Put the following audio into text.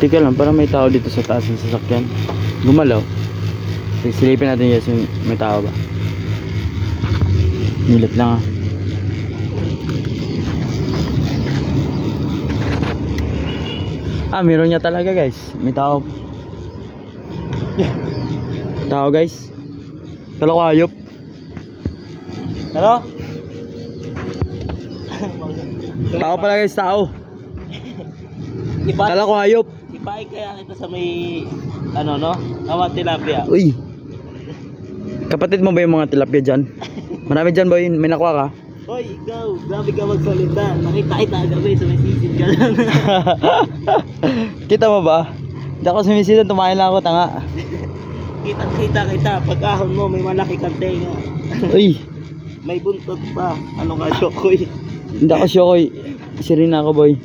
Tika lang, para may tao dito sa taas ng sasakyan. Gumalaw. Silipin natin guys yung may tao ba. Nilat lang ah. Meron niya talaga guys. May tao. Tao guys. Kala ko hayop. Ano? Tao pala guys, tao. Kala ko hayop. Ipaik kaya kita sa may ano no? Awa tilapia. Uy. Kapatid mo ba yung mga tilapia dyan? Marami dyan boy, may nakuha ka? Hoy, ikaw, grabe ka magsalita. Nakita agad sa may sisid ka lang. Kita mo ba? Hindi ako sumisidan, tumahin lang ako, tanga. Kita. Pagkahon mo, may malaki kang tenga. Uy, May buntot pa. Ano ka, Shokoy? hindi ako syokoy. Sirina ako boy.